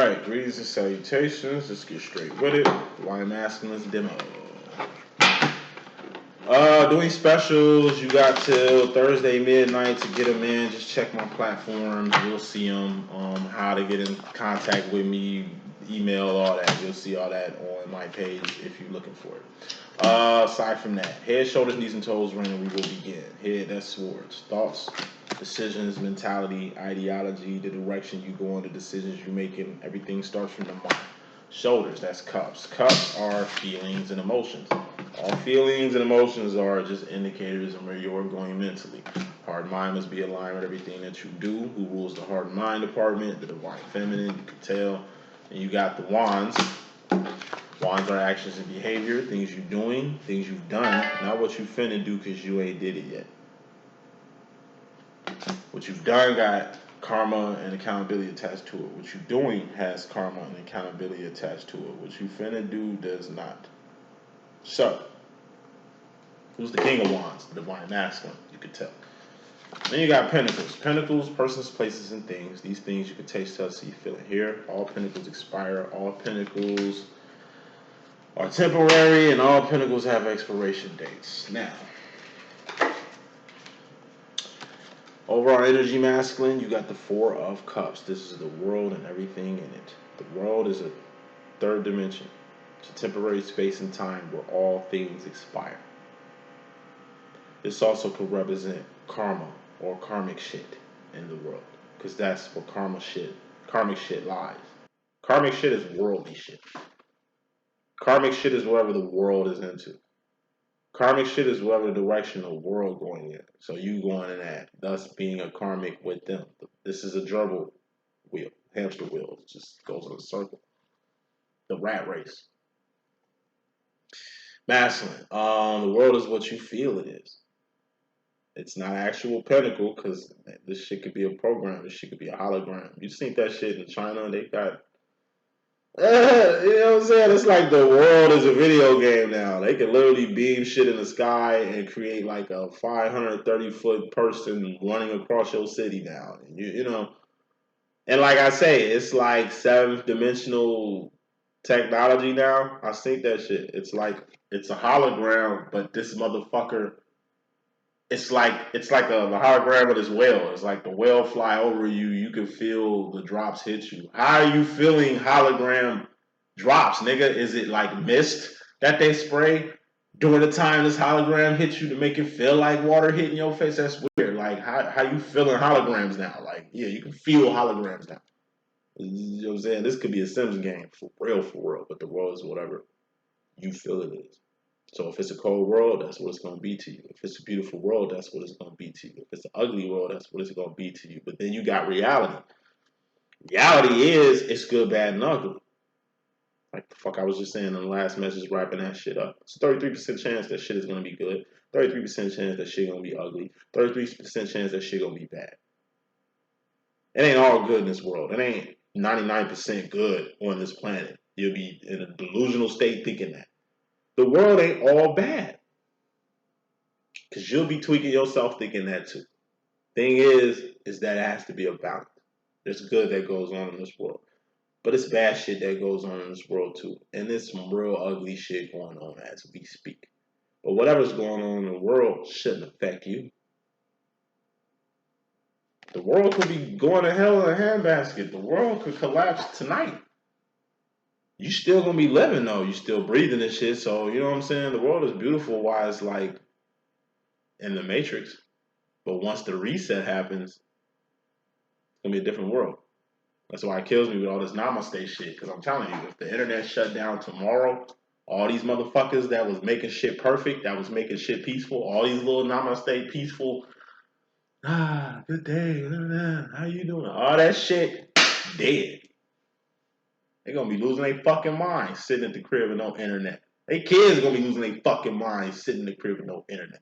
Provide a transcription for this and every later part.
Alright, greetings and salutations. Let's get straight with it. Why Masculine's demo. Doing specials. You got till Thursday midnight to get them in. Just check my platforms. You'll see them. How to get in contact with me, email, all that. You'll see all that on my page if you're looking for it. Aside from that, head, shoulders, knees, and toes ring, and we will begin. Head, that's swords. Thoughts, decisions, mentality, ideology, the direction you go on, the decisions you're making. Everything starts from the mind. Shoulders, that's cups. Cups are feelings and emotions. All feelings and emotions are just indicators of where you're going mentally. Heart mind must be aligned with everything that you do. Who rules the heart and mind department? The divine feminine, you can tell. And you got the wands. Wands are actions and behavior, things you're doing, things you've done, not what you finna do because you ain't did it yet. What you've done got karma and accountability attached to it. What you're doing has karma and accountability attached to it. What you finna do does not. So, who's the king of wands? The divine masculine, you can tell. Then you got pentacles. Pentacles, persons, places, and things. These things you can taste, touch, see, feel, and hear. All pentacles expire. All pentacles are temporary, and all pentacles have expiration dates. Now, overall energy masculine, you got the Four of Cups. This is the world and everything in it. The world is a third dimension. It's a temporary space and time where all things expire. This also could represent karma or karmic shit in the world, because that's where karmic shit lies. Karmic shit is worldly shit. Karmic shit is whatever the world is into. Karmic shit is whatever direction the world going in. So you going in that, thus being a karmic with them. This is a gerbil wheel, hamster wheel. It just goes in a circle. The rat race. Masculine. The world is what you feel it is. It's not actual pentacle, because this shit could be a program. This shit could be a hologram. You seen that shit in China? They got, you know what I'm saying? It's like the world is a video game now. They can literally beam shit in the sky and create like a 530-foot person running across your city now. And you know, and like I say, it's like seventh dimensional technology now. I seen that shit. It's like it's a hologram, but this motherfucker. It's like the hologram of this whale. It's like the whale fly over you. You can feel the drops hit you. How are you feeling hologram drops, nigga? Is it like mist that they spray during the time this hologram hits you to make it feel like water hitting your face? That's weird. Like how you feeling holograms now? Like, yeah, you can feel holograms now. You know what I'm saying? This could be a Sims game for real. But the world is whatever you feel it is. So if it's a cold world, that's what it's going to be to you. If it's a beautiful world, that's what it's going to be to you. If it's an ugly world, that's what it's going to be to you. But then you got reality. Reality is, it's good, bad, and ugly. Like the fuck I was just saying in the last message, wrapping that shit up. It's a 33% chance that shit is going to be good. 33% chance that shit going to be ugly. 33% chance that shit going to be bad. It ain't all good in this world. It ain't 99% good on this planet. You'll be in a delusional state thinking that. The world ain't all bad. Because you'll be tweaking yourself thinking that too. Thing is that it has to be a balance. There's good that goes on in this world. But it's bad shit that goes on in this world too. And there's some real ugly shit going on as we speak. But whatever's going on in the world shouldn't affect you. The world could be going to hell in a handbasket. The world could collapse tonight. You still gonna be living though. You still breathing and shit. So you know what I'm saying? The world is beautiful while it's like in the Matrix. But once the reset happens, it's gonna be a different world. That's why it kills me with all this namaste shit. Because I'm telling you, if the internet shut down tomorrow, all these motherfuckers that was making shit perfect, that was making shit peaceful, all these little namaste peaceful, good day, how you doing? All that shit, dead. They're gonna be losing their fucking minds sitting at the crib with no internet. They kids gonna be losing their fucking minds sitting in the crib with no internet.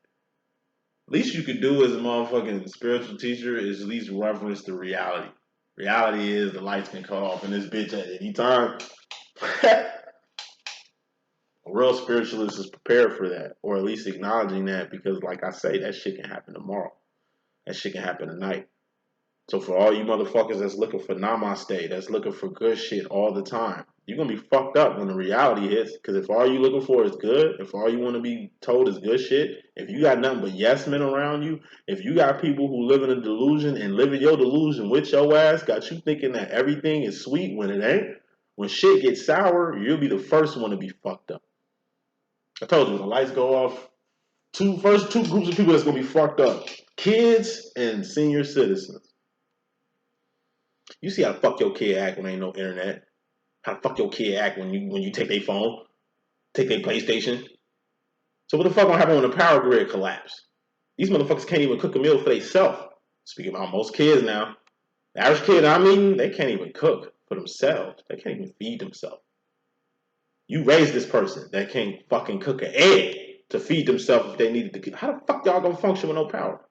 Least you could do as a motherfucking spiritual teacher is at least reference the reality. Reality is the lights can cut off in this bitch at any time. A real spiritualist is prepared for that, or at least acknowledging that, because like I say, that shit can happen tomorrow. That shit can happen tonight. So for all you motherfuckers that's looking for namaste, that's looking for good shit all the time, you're gonna be fucked up when the reality hits. Because if all you looking for is good, if all you want to be told is good shit, if you got nothing but yes men around you, if you got people who live in a delusion and living your delusion with your ass, got you thinking that everything is sweet when it ain't. When shit gets sour, you'll be the first one to be fucked up. I told you, when the lights go off, first two groups of people that's gonna be fucked up: kids and senior citizens. You see how the fuck your kid act when ain't no internet. How the fuck your kid act when you take their phone, take their PlayStation. So what the fuck gonna happen when the power grid collapse? These motherfuckers can't even cook a meal for themselves. Speaking about most kids now, the average kid I'm meeting, they can't even cook for themselves. They can't even feed themselves. You raise this person that can't fucking cook an egg to feed themselves if they needed to. How the fuck y'all gonna function with no power?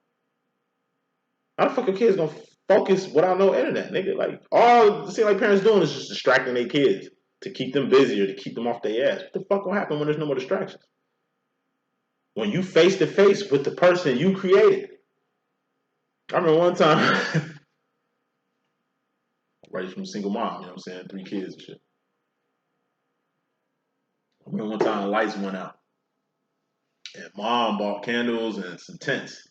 How the fuck your kids gonna focus without no internet, nigga? Like, all it seems like parents doing is just distracting their kids to keep them busy or to keep them off their ass. What the fuck gonna happen when there's no more distractions? When you face to face with the person you created. I remember one time, right from a single mom, you know what I'm saying? 3 kids and shit. I remember one time the lights went out. And mom bought candles and some tents.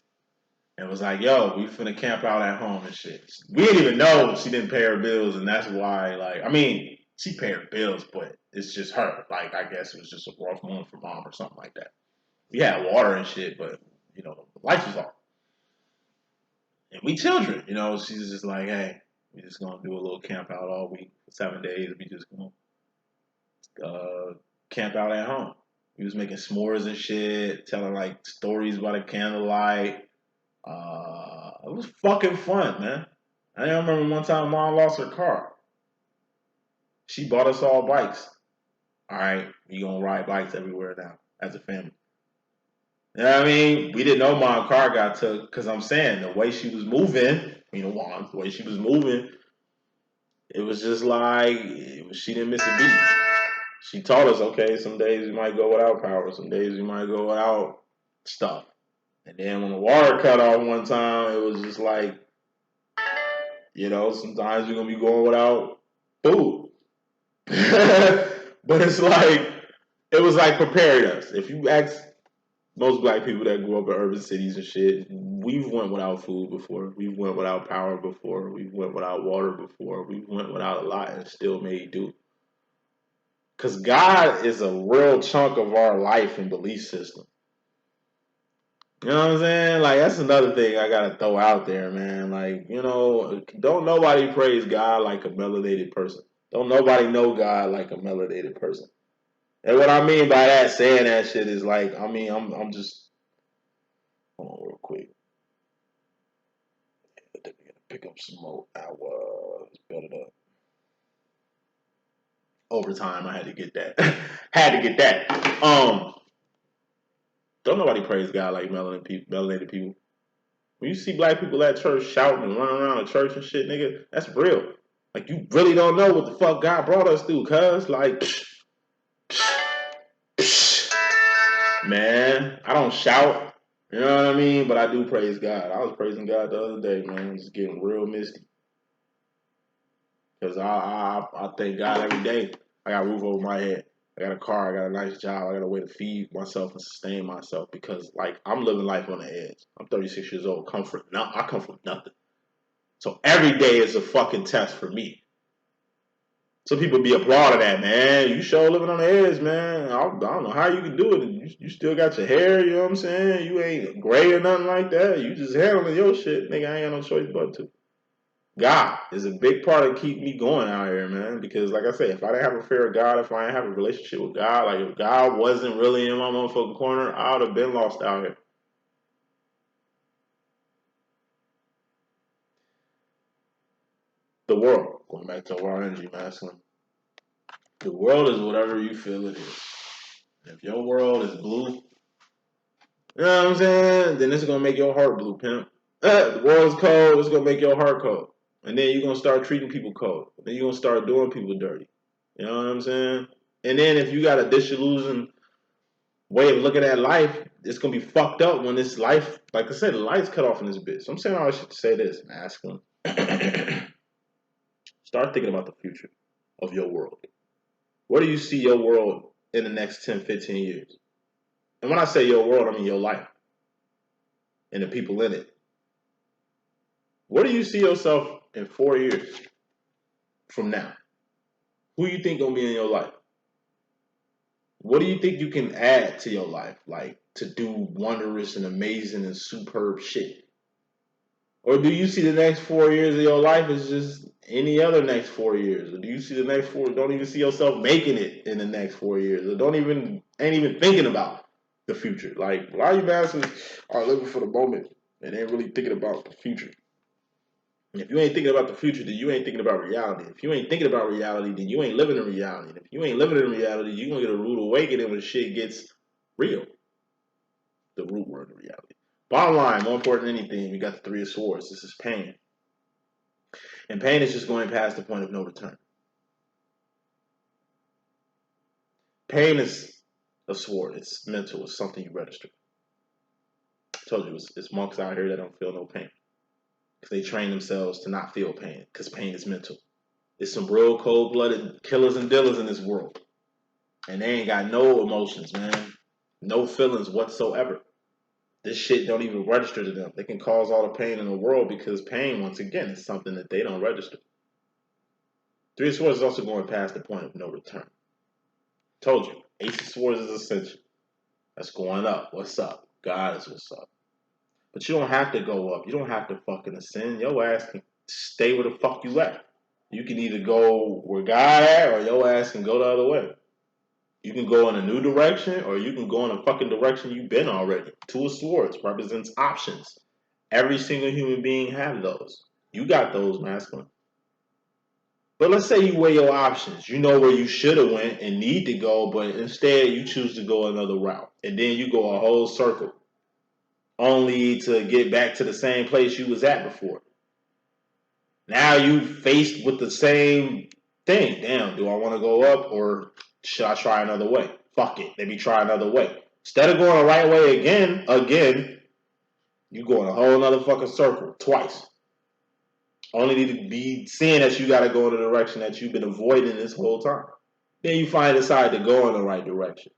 And was like, yo, we finna camp out at home and shit. We didn't even know she didn't pay her bills, and that's why, like, I mean, she paid her bills, but it's just her. Like, I guess it was just a rough moment for mom or something like that. We had water and shit, but, you know, the lights was off. And we children, you know, she's just like, hey, we just gonna do a little camp out all week for 7 days. We just gonna camp out at home. We was making s'mores and shit, telling, like, stories by the candlelight. It was fucking fun, man. I remember one time mom lost her car. She bought us all bikes. All right, we gonna ride bikes everywhere now as a family. You know what I mean? We didn't know mom's car got took because I'm saying the way she was moving, you know, mom, the way she was moving, it was just like she didn't miss a beat. She taught us, okay, some days we might go without power, some days we might go without stuff. And then when the water cut off one time, it was just like, you know, sometimes you're going to be going without food. But it's like, it was like preparing us. If you ask most black people that grew up in urban cities and shit, we've went without food before. We've went without power before. We've went without water before. We've went without a lot and still made do. Because God is a real chunk of our life and belief system. You know what I'm saying? Like, that's another thing I gotta throw out there, man. Like, you know, don't nobody praise God like a melanated person. Don't nobody know God like a melanated person. And what I mean by that, saying that shit is like, I mean, I'm just, hold on real quick. I think we gotta pick up some more hours. Build it up. Overtime, I had to get that. Had to get that. Don't nobody praise God like melanated people. When you see black people at church shouting and running around the church and shit, nigga, that's real. Like, you really don't know what the fuck God brought us through, cuz. Like, man, I don't shout. You know what I mean? But I do praise God. I was praising God the other day, man. It's getting real misty. Because I thank God every day. I got a roof over my head. I got a car. I got a nice job. I got a way to feed myself and sustain myself because, like, I'm living life on the edge. I'm 36 years old. I come from nothing. So every day is a fucking test for me. Some people be applauding that, man. You sure living on the edge, man. I don't know how you can do it. You still got your hair, you know what I'm saying? You ain't gray or nothing like that. You just handling your shit. Nigga, I ain't got no choice but to. God is a big part of keep me going out here, man. Because, like I say, if I didn't have a fear of God, if I didn't have a relationship with God, like if God wasn't really in my motherfucking corner, I would have been lost out here. The world, going back to our energy masculine. The world is whatever you feel it is. If your world is blue, you know what I'm saying? Then it's gonna make your heart blue, pimp. The world's cold, it's gonna make your heart cold. And then you're gonna start treating people cold. Then you're gonna start doing people dirty. You know what I'm saying? And then if you got a disillusioned way of looking at life, it's gonna be fucked up when this life, like I said, the lights cut off in this bitch. So I'm saying all this shit to say this, masculine. Start thinking about the future of your world. Where do you see your world in the next 10, 15 years? And when I say your world, I mean your life and the people in it. Where do you see yourself in 4 years from now? Who you think gonna be in your life? What do you think you can add to your life, like to do wondrous and amazing and superb shit? Or do you see the next 4 years of your life as just any other next 4 years? Or do you see the next four, don't even see yourself making it in the next 4 years? Or ain't even thinking about the future? Like, a lot of you bastards are living for the moment and ain't really thinking about the future. And if you ain't thinking about the future, then you ain't thinking about reality. If you ain't thinking about reality, then you ain't living in reality. And if you ain't living in reality, you're going to get a rude awakening when shit gets real. The root word of reality. Bottom line, more important than anything, we got the Three of Swords. This is pain. And pain is just going past the point of no return. Pain is a sword. It's mental. It's something you register. I told you, it's monks out here that don't feel no pain. Because they train themselves to not feel pain. Because pain is mental. There's some real cold-blooded killers and dealers in this world. And they ain't got no emotions, man. No feelings whatsoever. This shit don't even register to them. They can cause all the pain in the world because pain, once again, is something that they don't register. Three of Swords is also going past the point of no return. Told you, Ace of Swords is Ascension. That's going up. What's up? God is what's up. But you don't have to go up. You don't have to fucking ascend. Your ass can stay where the fuck you at. You can either go where God at or your ass can go the other way. You can go in a new direction or you can go in a fucking direction you've been already. Two of Swords represents options. Every single human being have those. You got those, masculine. But let's say you weigh your options. You know where you should have went and need to go, but instead you choose to go another route. And then you go a whole circle. Only to get back to the same place you was at before. Now you faced with the same thing. Damn, do I want to go up or should I try another way? Fuck it. Let me try another way. Instead of going the right way again, you go in a whole nother fucking circle twice. Only to be seeing that you got to go in the direction that you've been avoiding this whole time. Then you finally decide to go in the right direction.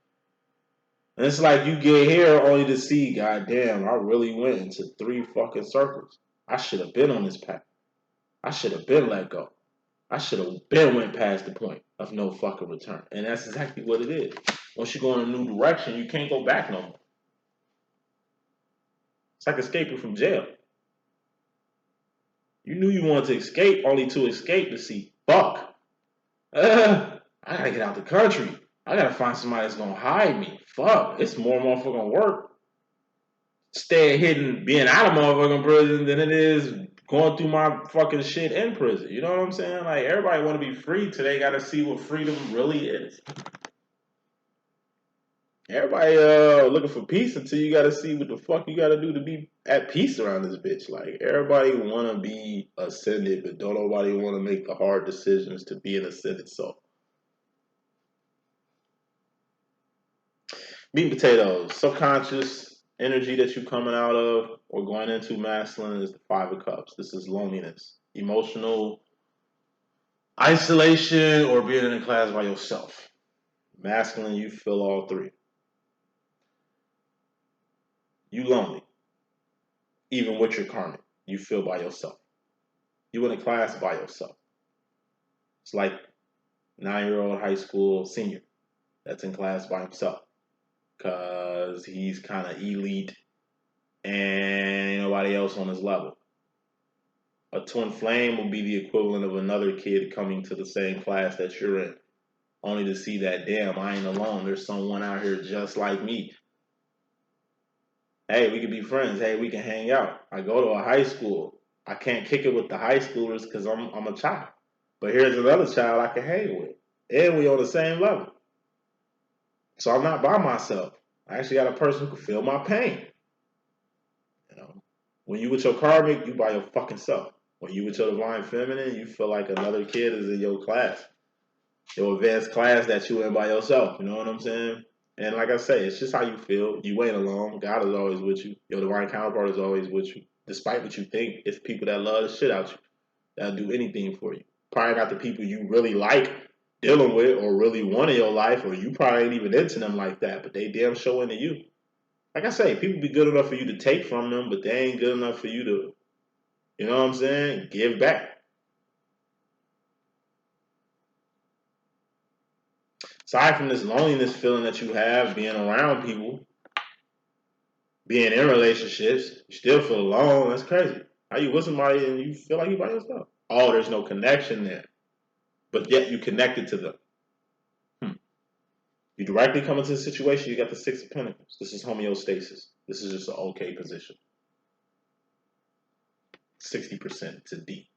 And it's like you get here only to see, goddamn, I really went into 3 fucking circles. I should have been on this path. I should have been let go. I should have been went past the point of no fucking return. And that's exactly what it is. Once you go in a new direction, you can't go back no more. It's like escaping from jail. You knew you wanted to escape, only to escape to see, fuck. I gotta get out the country. I gotta find somebody that's gonna hide me. Fuck, it's more motherfucking work staying hidden, being out of motherfucking prison than it is going through my fucking shit in prison. You know what I'm saying? Like, everybody want to be free till they gotta see what freedom really is. Everybody looking for peace until you gotta see what the fuck you gotta do to be at peace around this bitch. Like, everybody wanna be ascended, but don't nobody wanna make the hard decisions to be an ascended soul. Meat and potatoes, subconscious energy that you're coming out of or going into masculine is the Five of Cups. This is loneliness, emotional isolation, or being in a class by yourself. Masculine, you feel all three. You lonely. Even with your karmic, you feel by yourself. You in a class by yourself. It's like 9-year-old high school senior that's in class by himself because he's kind of elite and ain't nobody else on his level. A twin flame will be the equivalent of another kid coming to the same class that you're in, only to see that, damn, I ain't alone. There's someone out here just like me. Hey, we can be friends. Hey, we can hang out. I go to a high school. I can't kick it with the high schoolers because I'm a child. But here's another child I can hang with. And we on the same level. So I'm not by myself. I actually got a person who can feel my pain. You know, when you with your karmic, you by your fucking self. When you with your divine feminine, you feel like another kid is in your class. Your advanced class that you in by yourself. You know what I'm saying? And like I say, it's just how you feel. You ain't alone. God is always with you. Your divine counterpart is always with you. Despite what you think, it's people that love the shit out you. that'll do anything for you. Probably not the people you really like dealing with or really want in your life, or you probably ain't even into them like that, but they damn show into you. Like I say, people be good enough for you to take from them, but they ain't good enough for you to, you know what I'm saying, give back. Aside from this loneliness feeling that you have being around people, being in relationships, you still feel alone. That's crazy. How you with somebody and you feel like you by yourself? Oh, there's no connection there, but yet you connected to them. You directly come into the situation, you got the Six of Pentacles. This is homeostasis. This is just an okay position. 60% to D.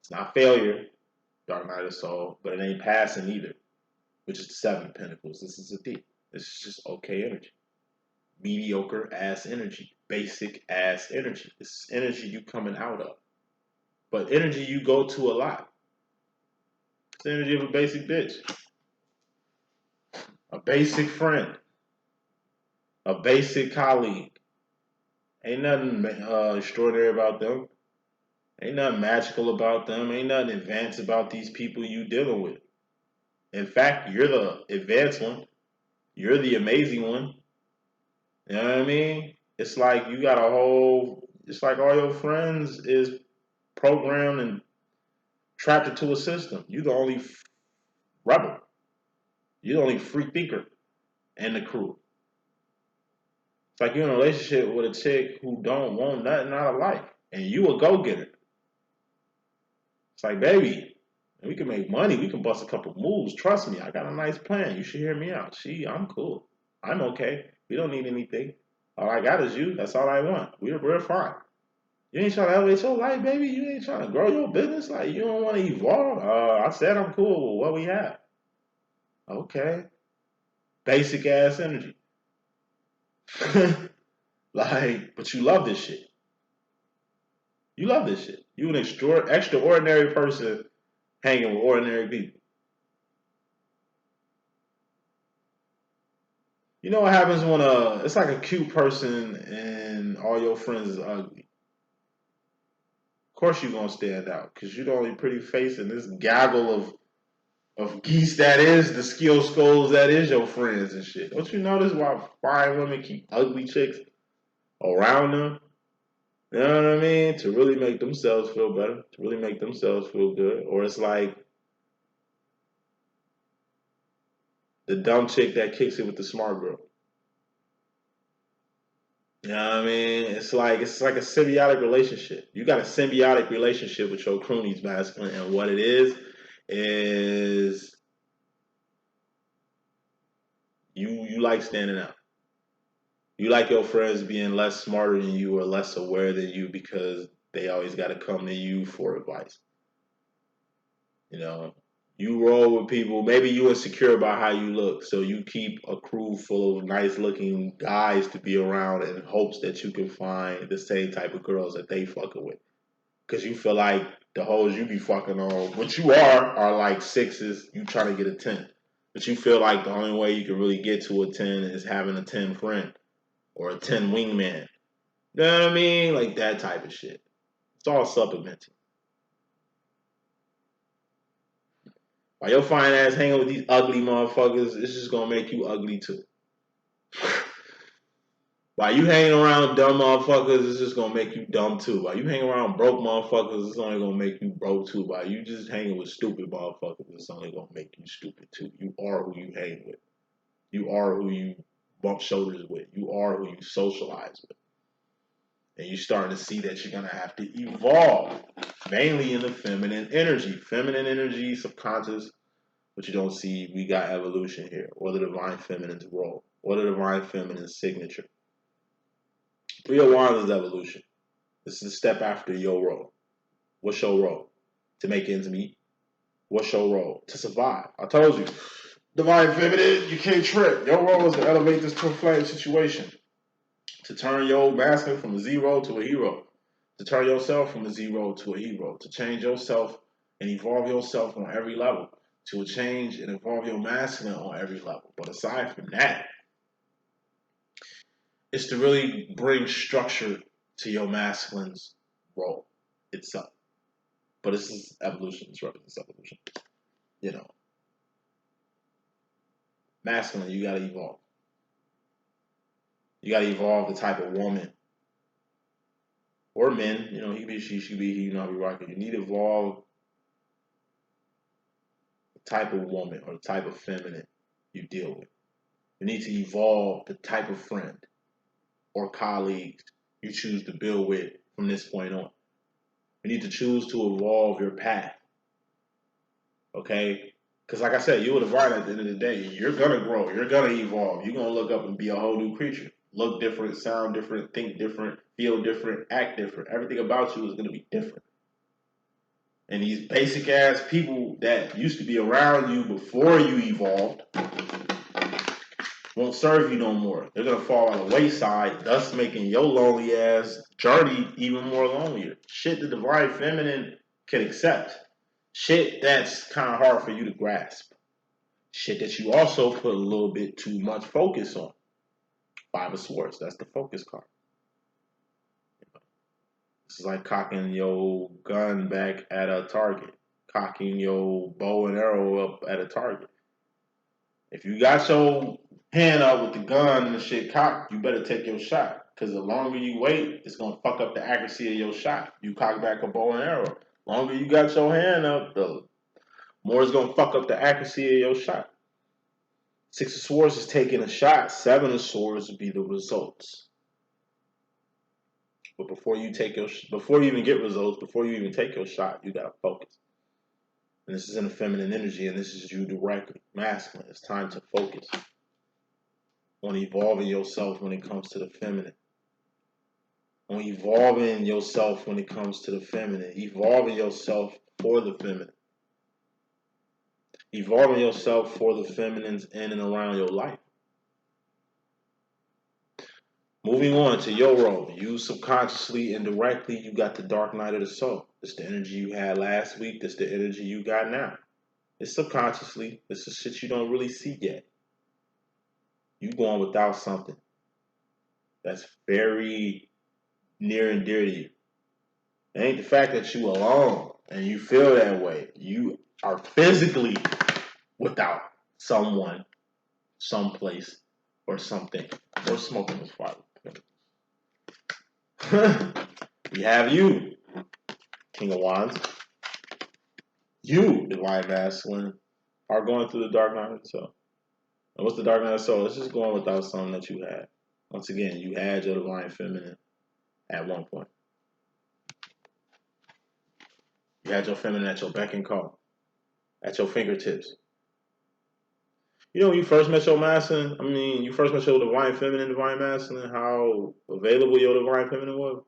It's not failure, Dark Night of Soul, but it ain't passing either, which is the Seven of Pentacles. This is a D. This is just okay energy. Mediocre ass energy. Basic ass energy. This is energy you coming out of. But energy you go to a lot. It's the energy of a basic bitch. A basic friend. A basic colleague. Ain't nothing extraordinary about them. Ain't nothing magical about them. Ain't nothing advanced about these people you dealing with. In fact, you're the advanced one. You're the amazing one. You know what I mean? It's like you got a whole, it's like all your friends is programmed and trapped into a system. You the only rebel. You the only free thinker in the crew. It's like you're in a relationship with a chick who don't want nothing out of life. And you a go-getter. It's like, baby, we can make money. We can bust a couple moves. Trust me, I got a nice plan. You should hear me out. I'm cool. I'm okay. We don't need anything. All I got is you. That's all I want. We're fine. You ain't trying to elevate your life, baby. You ain't trying to grow your business. Like, you don't want to evolve. I said I'm cool with what we have. Okay. Basic ass energy. Like, but you love this shit. You love this shit. You an extraordinary person hanging with ordinary people. You know what happens when it's like a cute person and all your friends is ugly. Of course you're gonna stand out because you're the only pretty face in this gaggle of geese that is the skill skulls that is your friends and shit. Don't you notice why fine women keep ugly chicks around them? You know what I mean? To really make themselves feel better, to really make themselves feel good. Or it's like the dumb chick that kicks it with the smart girl. You know what I mean? It's like a symbiotic relationship. You got a symbiotic relationship with your cronies masculine, and what it is you like standing out. You like your friends being less smarter than you or less aware than you because they always got to come to you for advice. You know, you roll with people. Maybe you insecure about how you look, so you keep a crew full of nice-looking guys to be around in hopes that you can find the same type of girls that they fucking with. Because you feel like the hoes you be fucking on, what you are like sixes. You trying to get a 10, but you feel like the only way you can really get to a 10 is having a 10 friend or a 10 wingman. You know what I mean? Like that type of shit. It's all supplementing. While your fine ass hanging with these ugly motherfuckers, it's just gonna make you ugly too. While you hanging around dumb motherfuckers, it's just gonna make you dumb too. While you hang around broke motherfuckers, it's only gonna make you broke too. While you just hanging with stupid motherfuckers, it's only gonna make you stupid too. You are who you hang with. You are who you bump shoulders with. You are who you socialize with. And you're starting to see that you're gonna have to evolve, mainly in the feminine energy. Feminine energy, subconscious, but you don't see we got evolution here, or the divine feminine's role, or the divine feminine's signature. Three of Wands is evolution. This is a step after your role. What's your role? To make ends meet. What's your role? To survive. I told you. Divine feminine, you can't trip. Your role is to elevate this twin flame situation. To turn your masculine from a zero to a hero. To turn yourself from a zero to a hero. To change yourself and evolve yourself on every level. To change and evolve your masculine on every level. But aside from that, it's to really bring structure to your masculine's role itself. But this is evolution. This represents evolution. You know, masculine, you gotta evolve. You gotta evolve the type of woman or men. You know, he be she, she be he. You know, be rocking. You need to evolve the type of woman or the type of feminine you deal with. You need to evolve the type of friend or colleagues you choose to build with from this point on. You need to choose to evolve your path. Okay? Because like I said, you were the divine at the end of the day. You're gonna grow. You're gonna evolve. You're gonna look up and be a whole new creature. Look different, sound different, think different, feel different, act different. Everything about you is gonna be different. And these basic ass people that used to be around you before you evolved won't serve you no more. They're gonna fall on the wayside, thus making your lonely ass journey even more lonelier. Shit the divine feminine can accept. Shit that's kind of hard for you to grasp. Shit that you also put a little bit too much focus on. Five of Swords, that's the focus card. This is like cocking your gun back at a target. Cocking your bow and arrow up at a target. If you got your hand up with the gun and the shit cocked, you better take your shot. Because the longer you wait, it's going to fuck up the accuracy of your shot. You cock back a bow and arrow. The longer you got your hand up, the more it's going to fuck up the accuracy of your shot. Six of Swords is taking a shot. Seven of Swords would be the results. But before you even get results, before you even take your shot, you got to focus. And this is in a feminine energy, and this is you directly, masculine. It's time to focus on evolving yourself when it comes to the feminine. On evolving yourself when it comes to the feminine. Evolving yourself for the feminine. Evolving yourself for the feminines in and around your life. Moving on to your role. You subconsciously, indirectly, you got the dark night of the soul. It's the energy you had last week. That's the energy you got now. It's subconsciously. It's the shit you don't really see yet. You going without something that's very near and dear to you. It ain't the fact that you alone and you feel that way. You are physically without someone, someplace, or something. Or smoking this fire. We have you, King of Wands. You, Divine Masculine, are going through the dark night of the soul. And what's the dark night of the soul? It's just going without something that you had. Once again, you had your Divine Feminine at one point. You had your feminine at your beck and call, at your fingertips. You know, when you first met your masculine, you first met your divine feminine, divine masculine, how available your divine feminine was.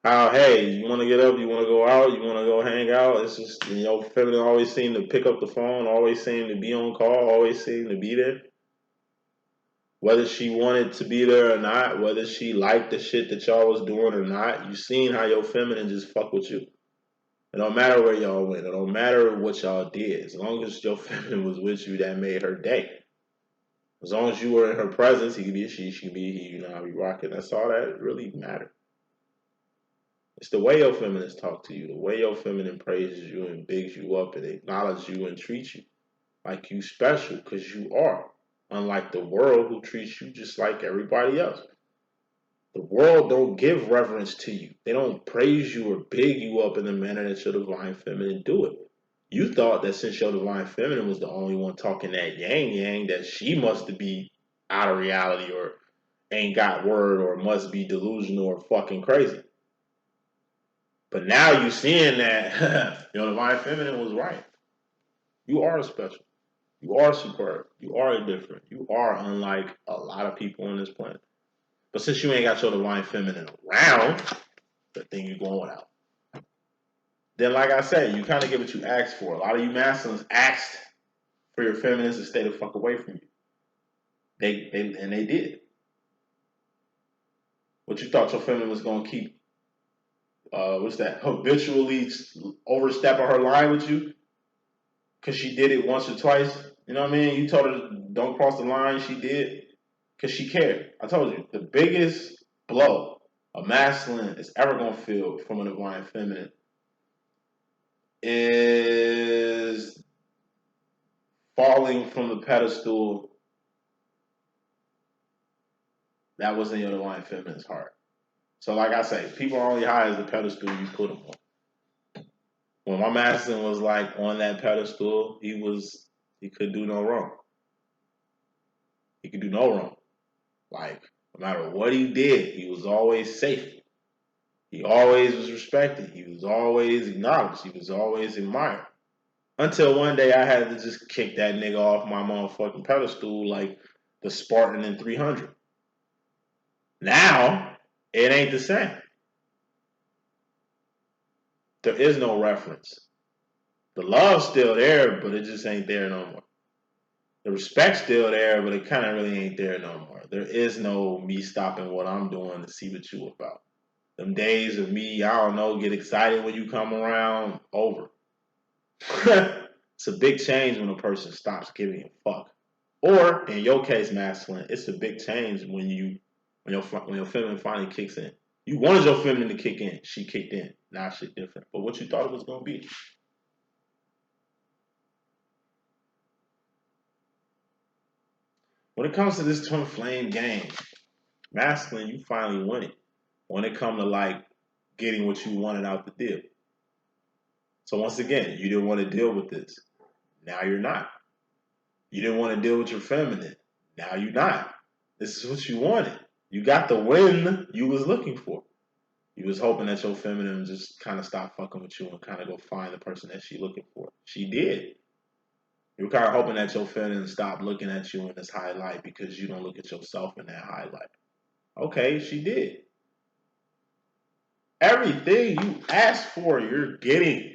How, hey, you want to get up, you want to go out, you want to go hang out. It's just, your feminine always seemed to pick up the phone, always seemed to be on call, always seemed to be there. Whether she wanted to be there or not, whether she liked the shit that y'all was doing or not, you seen how your feminine just fuck with you. It don't matter where y'all went. It don't matter what y'all did. As long as your feminine was with you, that made her day. As long as you were in her presence, he could be a she could be a he, you know how we rocking. That's all that really mattered. It's the way your feminines talk to you, the way your feminine praises you and bigs you up and acknowledges you and treats you like you special, because you are. Unlike the world who treats you just like everybody else. The world don't give reverence to you. They don't praise you or big you up in the manner that your divine feminine do it. You thought that since your divine feminine was the only one talking that yang, that she must be out of reality or ain't got word or must be delusional or fucking crazy. But now you seeing that your divine feminine was right. You are special. You are superb. You are different. You are unlike a lot of people on this planet. But since you ain't got your divine feminine around, the thing you going without. Then, like I said, you kind of get what you asked for. A lot of you masculines asked for your feminines to stay the fuck away from you. They did. What you thought your feminine was gonna keep? Habitually overstepping her line with you because she did it once or twice. You know what I mean? You told her don't cross the line. She did because she cared. I told you the biggest blow a masculine is ever gonna feel from a divine feminine is falling from the pedestal that was in your divine feminine's heart. So like I say, people are only high as the pedestal you put them on. When my masculine was like on that pedestal, he could do no wrong. He could do no wrong. Like, no matter what he did, he was always safe. He always was respected. He was always acknowledged. He was always admired. Until one day I had to just kick that nigga off my motherfucking pedestal like the Spartan in 300. Now, it ain't the same. There is no reference. The love's still there, but it just ain't there no more. The respect's still there, but it kind of really ain't there no more. There is no me stopping what I'm doing to see what you about. Them days of me, I don't know, get excited when you come around, over. It's a big change when a person stops giving a fuck. Or, in your case, masculine, it's a big change when your feminine finally kicks in. You wanted your feminine to kick in. She kicked in. Now shit different. But what you thought it was going to be. When it comes to this twin flame game, masculine, you finally win it. When it comes to like getting what you wanted out the deal. So once again, you didn't want to deal with this. Now you're not. You didn't want to deal with your feminine. Now you're not. This is what you wanted. You got the win you was looking for. You was hoping that your feminine just kind of stop fucking with you and kind of go find the person that she looking for. She did. You were kind of hoping that your feminine stop looking at you in this highlight because you don't look at yourself in that highlight. Okay, she did. Everything you asked for, you're getting.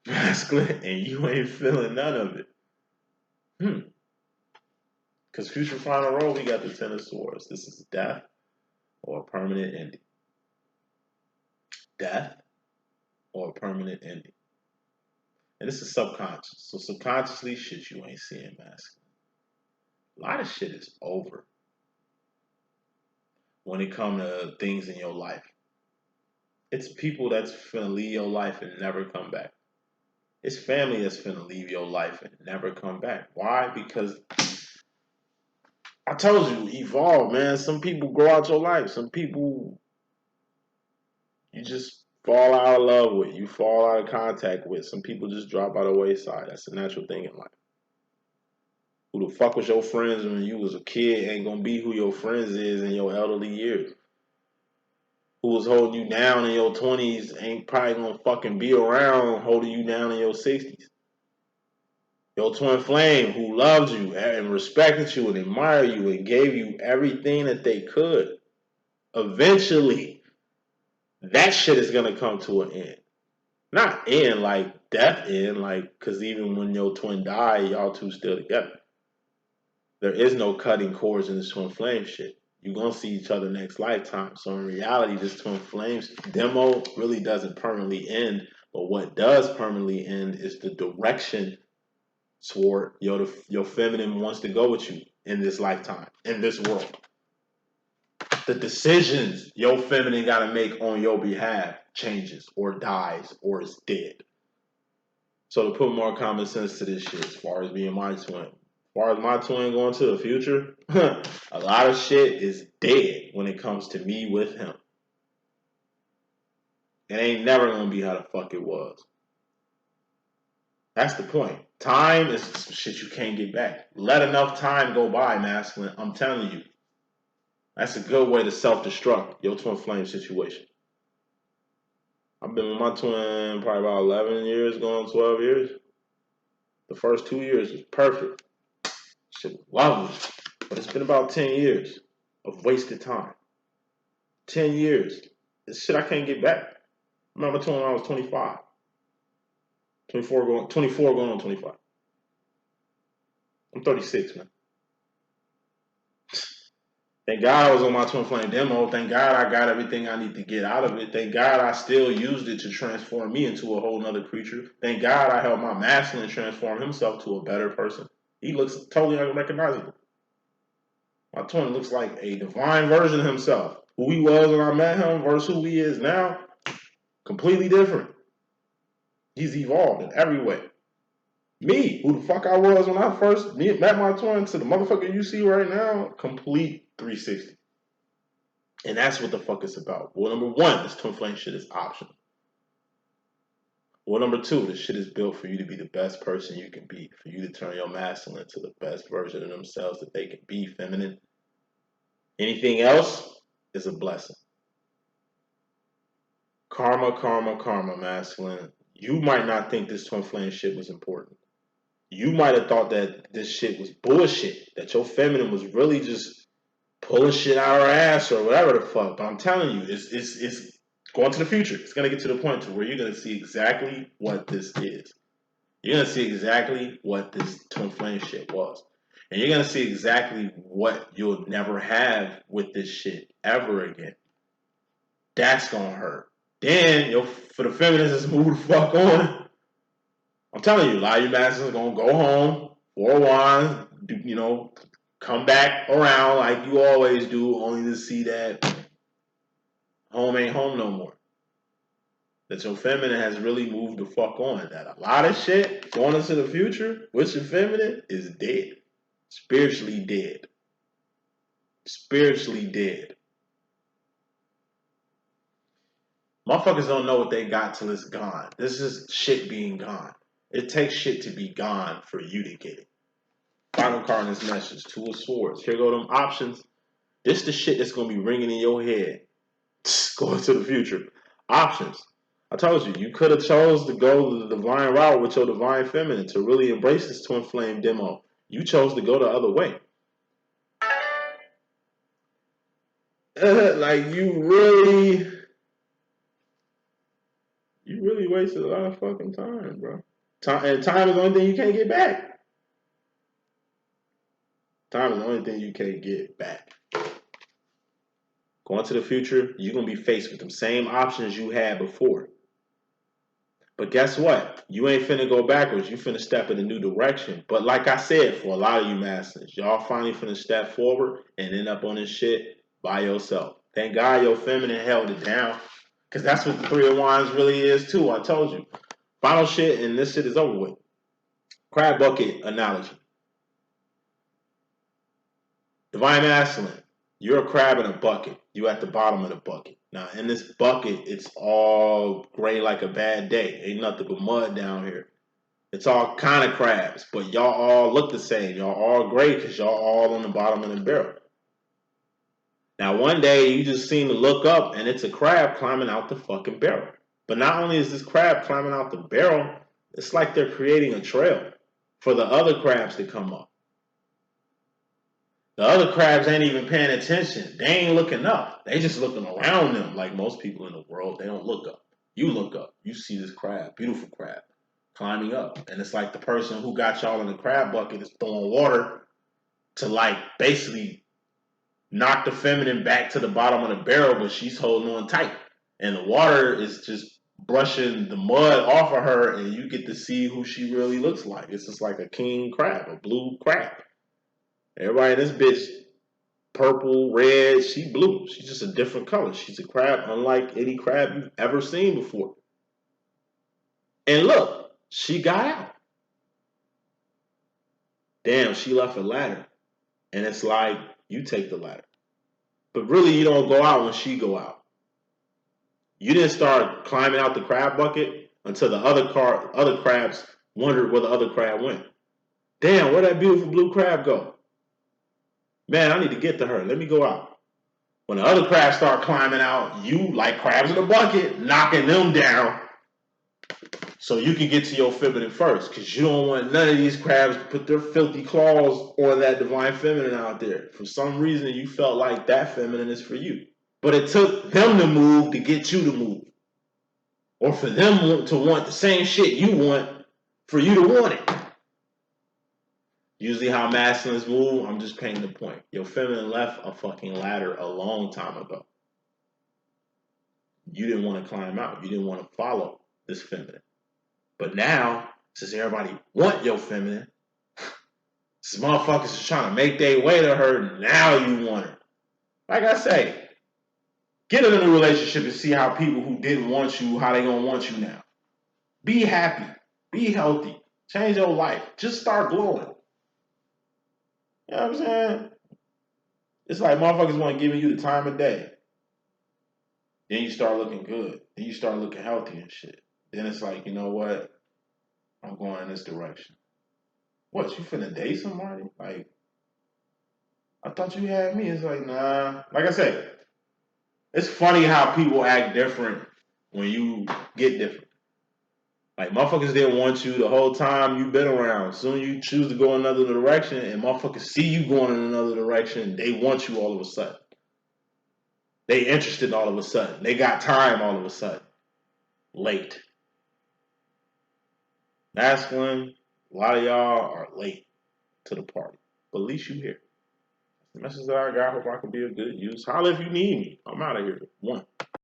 Masculine, and you ain't feeling none of it. Because future final roll, we got the Ten of Swords. This is death or a permanent ending. Death or a permanent ending. And this is subconscious. So subconsciously, shit you ain't seeing, masculine. A lot of shit is over when it comes to things in your life. It's people that's finna leave your life and never come back. It's family that's finna leave your life and never come back. Why? Because I told you, evolve, man. Some people grow out your life. Some people you just fall out of love with. You fall out of contact with. Some people just drop out of the wayside. That's a natural thing in life. Who the fuck was your friends when you was a kid ain't gonna be who your friends is in your elderly years. Who was holding you down in your 20s ain't probably gonna fucking be around holding you down in your 60s. Your twin flame who loved you and respected you and admired you and gave you everything that they could. Eventually, that shit is gonna come to an end. Not end like death end, like, cause even when your twin died, y'all two still together. There is no cutting cords in this twin flame shit. You're gonna see each other next lifetime. So in reality, this twin flames demo really doesn't permanently end. But what does permanently end is the direction toward your feminine wants to go with you in this lifetime, in this world. The decisions your feminine got to make on your behalf changes or dies or is dead. So to put more common sense to this shit, as far as being my twin, as far as my twin going to the future, a lot of shit is dead when it comes to me with him. It ain't never gonna be how the fuck it was. That's the point. Time is shit you can't get back. Let enough time go by, masculine. I'm telling you. That's a good way to self-destruct your twin flame situation. I've been with my twin probably about 11 years, going 12 years. The first 2 years was perfect. Shit was lovely. But it's been about 10 years of wasted time. 10 years. It's shit I can't get back. I remember my twin when I was 25. 24 going on 25. I'm 36, man. Thank God I was on my twin flame demo. Thank God I got everything I need to get out of it. Thank God I still used it to transform me into a whole nother creature. Thank God I helped my masculine transform himself to a better person. He looks totally unrecognizable. My twin looks like a divine version of himself. Who he was when I met him versus who he is now, completely different. He's evolved in every way. Me, who the fuck I was when I first met my twin, to the motherfucker you see right now, complete 360. And that's what the fuck it's about. Well, number one, this twin flame shit is optional. Well, number two, this shit is built for you to be the best person you can be, for you to turn your masculine to the best version of themselves that they can be, feminine. Anything else is a blessing. Karma, karma, karma, masculine. You might not think this twin flame shit was important. You might have thought that this shit was bullshit, that your feminine was really just pulling shit out of her ass or whatever the fuck. But I'm telling you, it's going to the future. It's going to get to the point to where you're going to see exactly what this is. You're going to see exactly what this twin flame shit was. And you're going to see exactly what you'll never have with this shit ever again. That's going to hurt. Then, for the feminists, move the fuck on. I'm telling you, a lot of you masters are going to go home, 4 wands, come back around like you always do, only to see that home ain't home no more. That your feminine has really moved the fuck on. That a lot of shit going into the future with your feminine is dead. Spiritually dead. Spiritually dead. Motherfuckers don't know what they got till it's gone. This is shit being gone. It takes shit to be gone for you to get it. Final card in this message, 2 of Swords. Here go them options. This the shit that's going to be ringing in your head. Going to the future. Options. I told you, you could have chose to go the divine route with your divine feminine to really embrace this twin flame demo. You chose to go the other way. Like, you really wasted a lot of fucking time, bro. And time is the only thing you can't get back. Time is the only thing you can't get back. Going to the future, you're going to be faced with the same options you had before. But guess what? You ain't finna go backwards. You finna step in a new direction. But like I said, for a lot of you masters, y'all finally finna step forward and end up on this shit by yourself. Thank God your feminine held it down. Because that's what the 3 of Wands really is too. I told you. Final shit, and this shit is over with. Crab bucket analogy. Divine masculine. You're a crab in a bucket. You at the bottom of the bucket. Now, in this bucket, it's all gray like a bad day. Ain't nothing but mud down here. It's all kind of crabs, but y'all all look the same. Y'all all gray because y'all all on the bottom of the barrel. Now, one day, you just seem to look up, and it's a crab climbing out the fucking barrel. But not only is this crab climbing out the barrel, it's like they're creating a trail for the other crabs to come up. The other crabs ain't even paying attention. They ain't looking up. They just looking around them like most people in the world. They don't look up. You look up. You see this crab, beautiful crab, climbing up. And it's like the person who got y'all in the crab bucket is throwing water to like basically knock the feminine back to the bottom of the barrel, but she's holding on tight. And the water is just brushing the mud off of her, and you get to see who she really looks like. It's just like a king crab, a blue crab. Everybody in this bitch, purple, red, she blue. She's just a different color. She's a crab unlike any crab you've ever seen before. And look, she got out. Damn, she left a ladder. And it's like, you take the ladder. But really, you don't go out when she go out. You didn't start climbing out the crab bucket until the other crabs wondered where the other crab went. Damn, where'd that beautiful blue crab go? Man, I need to get to her. Let me go out. When the other crabs start climbing out, you, like crabs in a bucket, knocking them down so you can get to your feminine first, because you don't want none of these crabs to put their filthy claws on that divine feminine out there. For some reason, you felt like that feminine is for you. But it took them to move to get you to move. Or for them to want the same shit you want for you to want it. Usually how masculines move, I'm just painting the point. Your feminine left a fucking ladder a long time ago. You didn't want to climb out. You didn't want to follow this feminine. But now, since everybody want your feminine, since motherfuckers is trying to make their way to her, now you want her. Like I say, get in a new relationship and see how people who didn't want you, how they gonna want you now. Be happy. Be healthy. Change your life. Just start glowing. You know what I'm saying? It's like motherfuckers want giving you the time of day. Then you start looking good. Then you start looking healthy and shit. Then it's like, you know what? I'm going in this direction. What, you finna date somebody? Like, I thought you had me. It's like, nah. Like I said, it's funny how people act different when you get different. Like, motherfuckers didn't want you the whole time you been around. Soon you choose to go another direction, and motherfuckers see you going in another direction, they want you all of a sudden. They interested all of a sudden. They got time all of a sudden. Late. That's when a lot of y'all are late to the party. But at least you here. The message that I got, hope I can be of good use. Holla if you need me. I'm out of here. One.